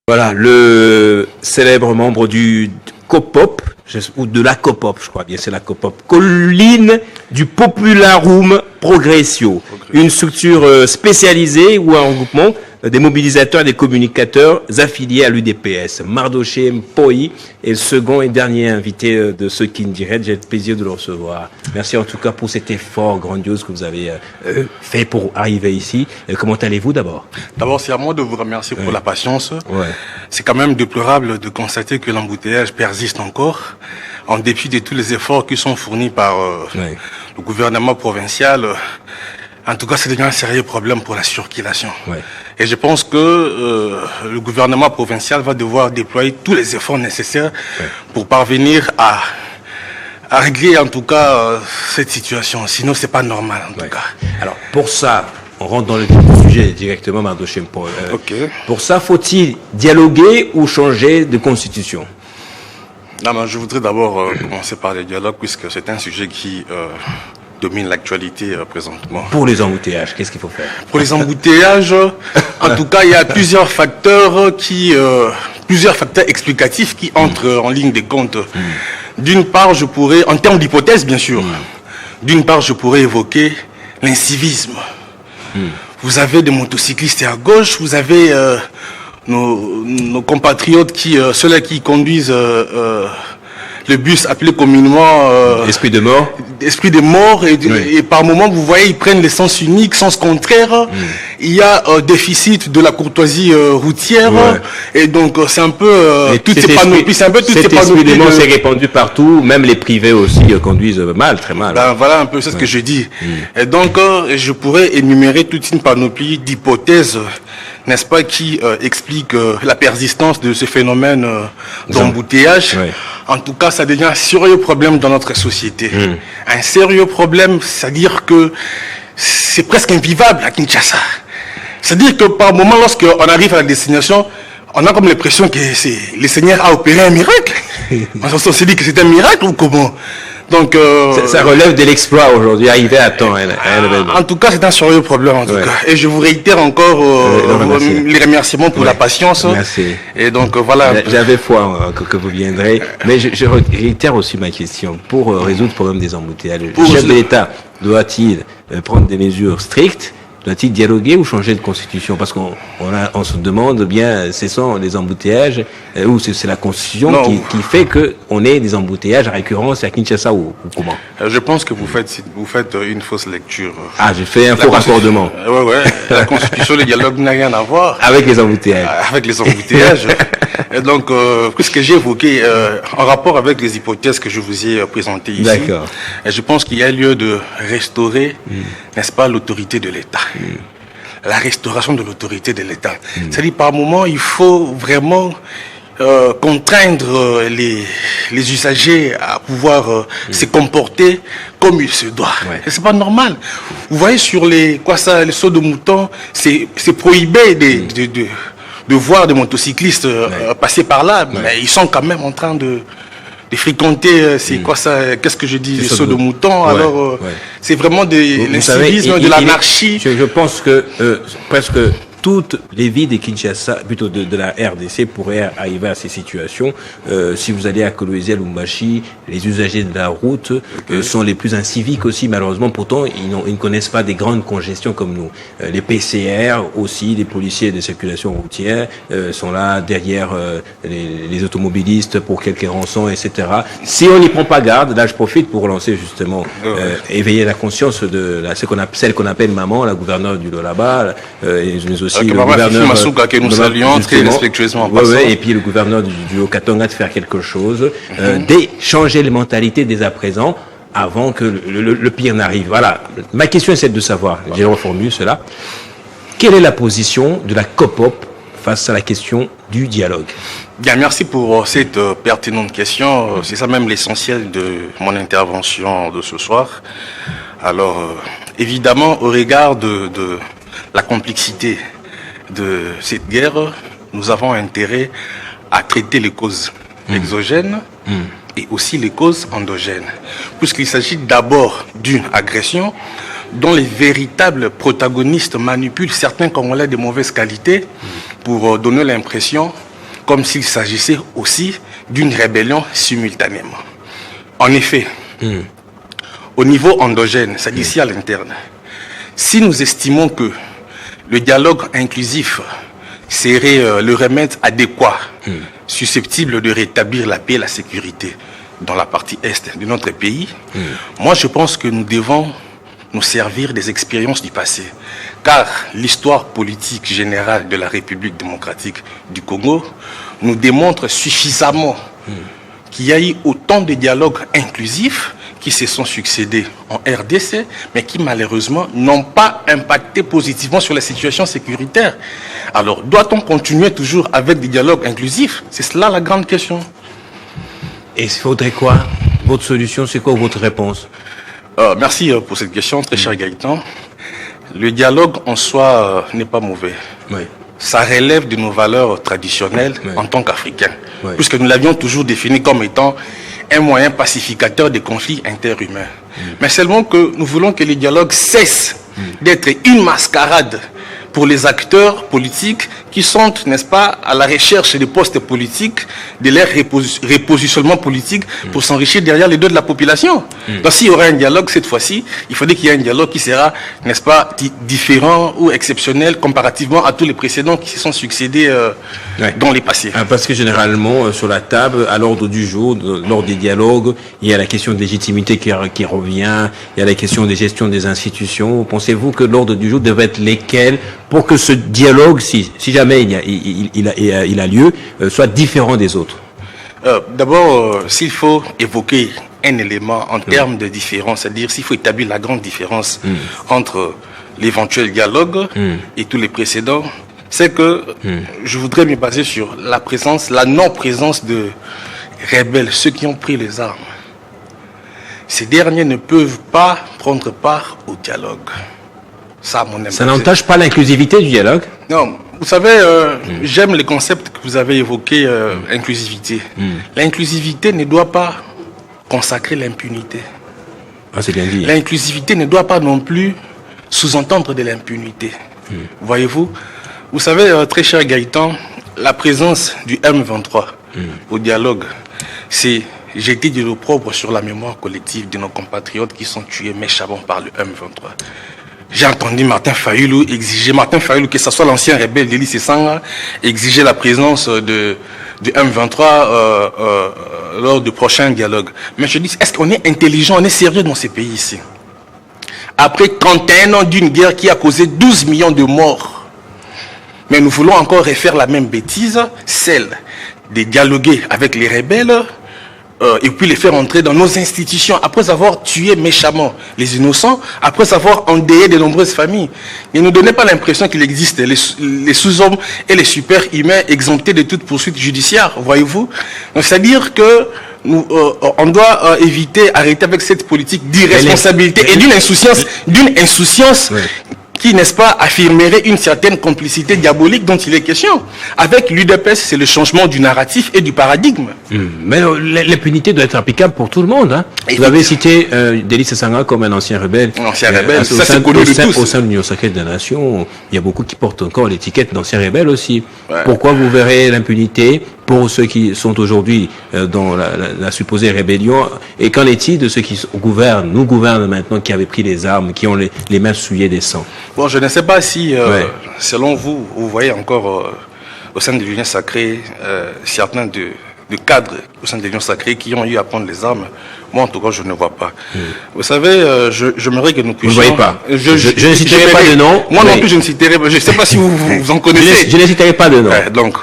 Voilà, le célèbre membre du COPOP, ou de la COPOP, je crois bien, c'est la COPOP, Colline du Popularum Progressio, une structure spécialisée ou un regroupement des mobilisateurs et des communicateurs affiliés à l'UDPS. Mardoché Mpoi est le second et dernier invité de ce Kindirect. J'ai le plaisir de le recevoir. Merci en tout cas pour cet effort grandiose que vous avez fait pour arriver ici. Comment allez-vous d'abord? D'abord, c'est à moi de vous remercier pour la patience. Ouais. C'est quand même déplorable de constater que l'embouteillage persiste encore, en dépit de tous les efforts qui sont fournis par le gouvernement provincial. En tout cas, c'est devenu un sérieux problème pour la circulation. Ouais. Et je pense que le gouvernement provincial va devoir déployer tous les efforts nécessaires pour parvenir à régler en tout cas cette situation. Sinon, c'est pas normal en tout cas. Alors, pour ça, on rentre dans le vif du sujet directement, Mardoché Mpoi. Pour ça, faut-il dialoguer ou changer de constitution? Non, mais je voudrais d'abord commencer par le dialogue, puisque c'est un sujet qui domine l'actualité présentement. Pour les embouteillages, qu'est-ce qu'il faut faire? Pour les embouteillages, en tout cas, il y a plusieurs facteurs explicatifs qui entrent en ligne de compte. D'une part, je pourrais, en termes d'hypothèse bien sûr, d'une part, je pourrais évoquer l'incivisme. Vous avez des motocyclistes à gauche, vous avez nos compatriotes ceux-là qui conduisent le bus appelé communément esprit de mort. Esprit de mort et par moment vous voyez ils prennent les sens uniques, sens contraire. Il y a déficit de la courtoisie routière et donc c'est un peu toutes ces panoplies, c'est un peu toutes ces panoplies. Esprit de mort s'est répandu partout, même les privés aussi conduisent mal, très mal. Ben, voilà un peu c'est ce que je dis. Et donc je pourrais énumérer toute une panoplie d'hypothèses, n'est-ce pas, qui explique la persistance de ce phénomène d'embouteillage. En tout cas, ça devient un sérieux problème dans notre société. Un sérieux problème, c'est-à-dire que c'est presque invivable à Kinshasa. C'est-à-dire que par moment, lorsqu'on arrive à la destination, on a comme l'impression que le Seigneur a opéré un miracle. On se dit que c'est un miracle ou comment? Donc, ça relève de l'exploit aujourd'hui, arriver à temps. En tout cas, c'est un sérieux problème en tout cas. Et je vous réitère encore les remerciements pour la patience. Merci. Et donc voilà. J'avais foi que vous viendrez, mais je réitère aussi ma question. Pour résoudre le problème des embouteillages, le chef de l'État doit-il prendre des mesures strictes? Doit-il dialoguer ou changer de constitution? Parce qu'on se demande bien, ce sont les embouteillages, ou c'est la constitution qui fait qu'on ait des embouteillages à récurrence à Kinshasa ou comment? Je pense que vous faites une fausse lecture. Ah, j'ai fait un faux raccordement. La constitution, le dialogue n'a rien à voir. Avec les embouteillages. Avec les embouteillages. Et donc, puisque j'ai évoqué en rapport avec les hypothèses que je vous ai présentées ici, je pense qu'il y a lieu de restaurer, n'est-ce pas, l'autorité de l'État. La restauration de l'autorité de l'État. C'est-à-dire, par moment, il faut vraiment contraindre les usagers à pouvoir se comporter comme il se doit. Et c'est pas normal. Vous voyez sur les sauts de moutons, c'est prohibé de voir des motocyclistes passer par là, mais ils sont quand même en train de fréquenter, qu'est-ce que je dis, les sauts de moutons. Alors, c'est vraiment de l'incivisme, de l'anarchie. Je pense que presque toutes les villes de Kinshasa, plutôt de la RDC, pourraient arriver à ces situations. Si vous allez à Kolwezi, à Lubumbashi, les usagers de la route sont les plus inciviques aussi, malheureusement. Pourtant, ils ne connaissent pas des grandes congestions comme nous. Les PCR aussi, les policiers de circulation routière sont là derrière les automobilistes pour quelques rançons, etc. Si on n'y prend pas garde, là je profite pour relancer justement, éveiller la conscience de celle qu'on appelle maman, la gouverneure du Lolaba, mais aussi le gouverneur Masuka, que nous saluons très respectueusement. Et puis le gouverneur du Haut-Katanga de faire quelque chose, d'échanger les mentalités dès à présent, avant que le pire n'arrive. Voilà. Ma question est celle de savoir, j'ai reformulé cela, quelle est la position de la COPOP face à la question du dialogue? Bien, merci pour cette pertinente question. C'est ça même l'essentiel de mon intervention de ce soir. Alors, évidemment, au regard de la complexité de cette guerre, nous avons intérêt à traiter les causes exogènes et aussi les causes endogènes, puisqu'il s'agit d'abord d'une agression dont les véritables protagonistes manipulent certains Congolais de mauvaise qualité pour donner l'impression comme s'il s'agissait aussi d'une rébellion simultanément. En effet, au niveau endogène, c'est-à-dire ici à l'interne, si nous estimons que le dialogue inclusif serait le remède adéquat, susceptible de rétablir la paix et la sécurité dans la partie est de notre pays, moi je pense que nous devons nous servir des expériences du passé. Car l'histoire politique générale de la République démocratique du Congo nous démontre suffisamment qu'il y a eu autant de dialogues inclusifs qui se sont succédés en RDC, mais qui malheureusement n'ont pas impacté positivement sur la situation sécuritaire. Alors, doit-on continuer toujours avec des dialogues inclusifs? C'est cela la grande question. Et il faudrait quoi? Votre solution, c'est quoi votre réponse? Merci pour cette question, très cher Gaëtan. Le dialogue en soi n'est pas mauvais. Oui. Ça relève de nos valeurs traditionnelles en tant qu'Africains, puisque nous l'avions toujours défini comme étant un moyen pacificateur des conflits interhumains. Mais seulement que nous voulons que le dialogue cesse d'être une mascarade pour les acteurs politiques qui sont, n'est-ce pas, à la recherche des postes politiques, de leur repositionnement politique pour s'enrichir derrière les dos de la population. Donc s'il y aura un dialogue cette fois-ci, il faudrait qu'il y ait un dialogue qui sera, n'est-ce pas, différent ou exceptionnel comparativement à tous les précédents qui se sont succédés dans les passés. Parce que généralement, sur la table, à l'ordre du jour, lors des dialogues, il y a la question de légitimité qui revient, il y a la question de gestion des institutions. Pensez-vous que l'ordre du jour devrait être lesquels pour que ce dialogue, si jamais il a lieu, soit différent des autres? D'abord, s'il faut évoquer un élément en termes de différence, c'est-à-dire s'il faut établir la grande différence entre l'éventuel dialogue et tous les précédents, c'est que je voudrais me baser sur la présence, la non-présence de rebelles, ceux qui ont pris les armes. Ces derniers ne peuvent pas prendre part au dialogue. Ça n'entache pas l'inclusivité du dialogue? Non, vous savez, j'aime les concepts que vous avez évoqués, inclusivité. L'inclusivité ne doit pas consacrer l'impunité. Ah, c'est bien dit. L'inclusivité ne doit pas non plus sous-entendre de l'impunité. Voyez-vous? Vous savez, très cher Gaëtan, la présence du M23 au dialogue, c'est jeter de l'opprobre sur la mémoire collective de nos compatriotes qui sont tués méchamment par le M23. J'ai entendu Martin Fayulu exiger, que ce soit l'ancien rebelle d'Élysée Sanga, exiger la présence du M23 lors du prochain dialogue. Mais je dis, est-ce qu'on est intelligent, on est sérieux dans ces pays ici? Après 31 ans d'une guerre qui a causé 12 millions de morts, mais nous voulons encore refaire la même bêtise, celle de dialoguer avec les rebelles, et puis les faire entrer dans nos institutions après avoir tué méchamment les innocents, après avoir endeuillé de nombreuses familles. Ne nous donnez pas l'impression qu'il existe les sous-hommes et les super-humains exemptés de toute poursuite judiciaire, voyez-vous. C'est-à-dire que on doit éviter, arrêter avec cette politique d'irresponsabilité et d'une insouciance qui, n'est-ce pas, affirmerait une certaine complicité diabolique dont il est question. Avec l'UDPS, c'est le changement du narratif et du paradigme. Mais l'impunité doit être applicable pour tout le monde. Hein. Vous avez cité Délysée Sanga comme un ancien rebelle. Un ancien rebelle, ça c'est connu de tous. Au sein de l'Union sacrée des Nations, il y a beaucoup qui portent encore l'étiquette d'ancien rebelle aussi. Pourquoi vous verrez l'impunité pour ceux qui sont aujourd'hui dans la supposée rébellion? Et qu'en est-il de ceux qui nous gouvernent maintenant, qui avaient pris les armes, qui ont les mains souillées des sangs? Bon, je ne sais pas si, selon vous, vous voyez encore au sein de l'Union sacrée certains de cadres au sein de l'Union sacrée qui ont eu à prendre les armes. Moi, en tout cas, je ne vois pas. Vous savez, j'aimerais que nous puissions... Vous ne voyez pas. Je ne citerai pas de nom. Moi non plus, je ne citerai pas. Je ne sais pas si vous en connaissez. Je ne citerai pas de nom. Donc,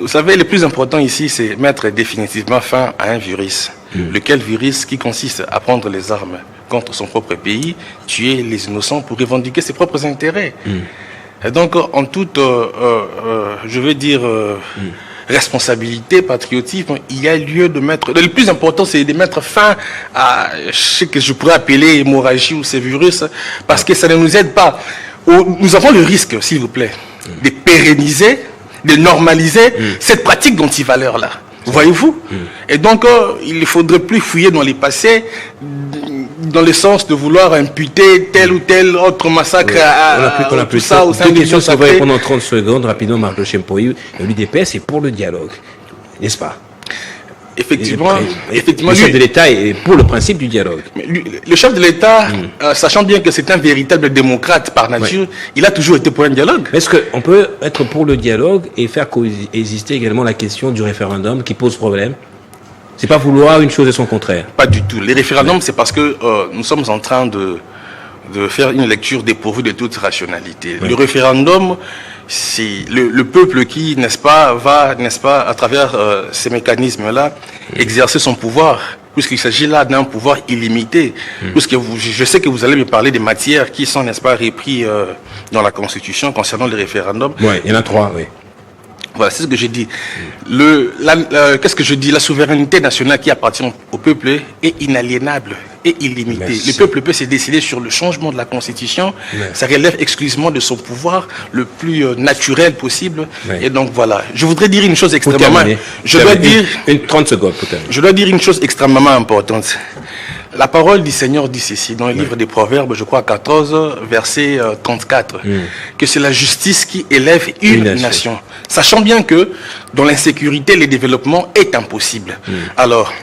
vous savez, le plus important ici, c'est mettre définitivement fin à un virus. Lequel virus qui consiste à prendre les armes contre son propre pays, tuer les innocents pour revendiquer ses propres intérêts. Et donc, en toute, je veux dire... responsabilité, patriotisme, il y a lieu de mettre... Le plus important, c'est de mettre fin à ce que je pourrais appeler hémorragie ou ces virus, parce que ça ne nous aide pas. Nous avons le risque, s'il vous plaît, de pérenniser, de normaliser cette pratique d'antivaleur-là. Voyez-vous? Et donc, il ne faudrait plus fouiller dans les passés, dans le sens de vouloir imputer tel ou tel autre massacre on a tout ça au sein deux de questions, ça va sacré. répondre en 30 secondes, rapidement, Marc Chempoï. L'UDPS est pour le dialogue, n'est-ce pas? Effectivement, le chef de l'État est pour le principe du dialogue. Mais le chef de l'État, sachant bien que c'est un véritable démocrate par nature, il a toujours été pour un dialogue. Est-ce qu'on peut être pour le dialogue et faire coexister également la question du référendum qui pose problème? C'est pas vouloir une chose et son contraire. Pas du tout. Les référendums, c'est parce que nous sommes en train de faire une lecture dépourvue de toute rationalité. Oui. Le référendum, c'est le peuple qui, n'est-ce pas, va, n'est-ce pas, à travers ces mécanismes-là, exercer son pouvoir, puisqu'il s'agit là d'un pouvoir illimité. Puisque je sais que vous allez me parler des matières qui sont, n'est-ce pas, reprises dans la Constitution concernant le référendum. Oui, il y en a 3, oui. Voilà, c'est ce que j'ai dit. Qu'est-ce que je dis? La souveraineté nationale qui appartient au peuple est inaliénable et illimitée. Merci. Le peuple peut se décider sur le changement de la Constitution. Merci. Ça relève exclusivement de son pouvoir le plus naturel possible. Oui. Et donc voilà. Je voudrais dire une chose extrêmement... Je dois dire... 30 secondes peut-être. Je dois dire une chose extrêmement importante. La parole du Seigneur dit ceci dans le livre des Proverbes, je crois 14, verset 34, que c'est la justice qui élève une nation. Sachant bien que dans l'insécurité, le développement est impossible. Alors,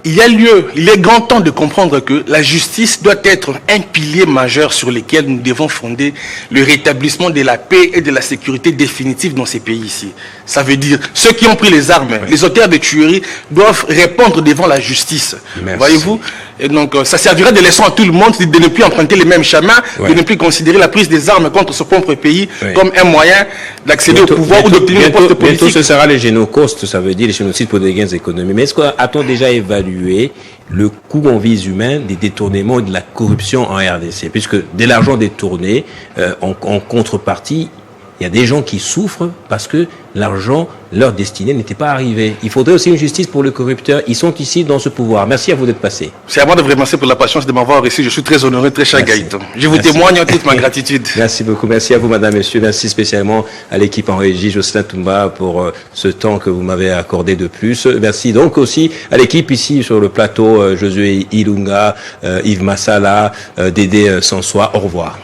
il est grand temps de comprendre que la justice doit être un pilier majeur sur lequel nous devons fonder le rétablissement de la paix et de la sécurité définitive dans ces pays ici. Ça veut dire, ceux qui ont pris les armes, les auteurs de tueries, doivent répondre devant la justice. Voyez-vous? Et donc, ça servira de leçon à tout le monde de ne plus emprunter les mêmes chemins, de ne plus considérer la prise des armes contre son propre pays comme un moyen d'accéder au pouvoir ou d'obtenir une poste politique. Bientôt, ce sera les génocostes, ça veut dire les génocides pour des gains économiques. Mais est-ce qu'on déjà évalué le coût en vies humaines des détournements et de la corruption en RDC? Puisque de l'argent détourné, en contrepartie, il y a des gens qui souffrent parce que l'argent, leur destinée n'était pas arrivée. Il faudrait aussi une justice pour les corrupteurs. Ils sont ici dans ce pouvoir. Merci à vous d'être passé. C'est à moi de vous remercier pour la patience de m'avoir reçu. Je suis très honoré, très cher Gaëtan. Je vous témoigne en toute ma gratitude. Merci beaucoup. Merci à vous, madame, messieurs. Merci spécialement à l'équipe en régie, Jocelyn Toumba, pour ce temps que vous m'avez accordé de plus. Merci donc aussi à l'équipe ici sur le plateau, Josué Ilunga, Yves Massala, Dédé Sansois. Au revoir.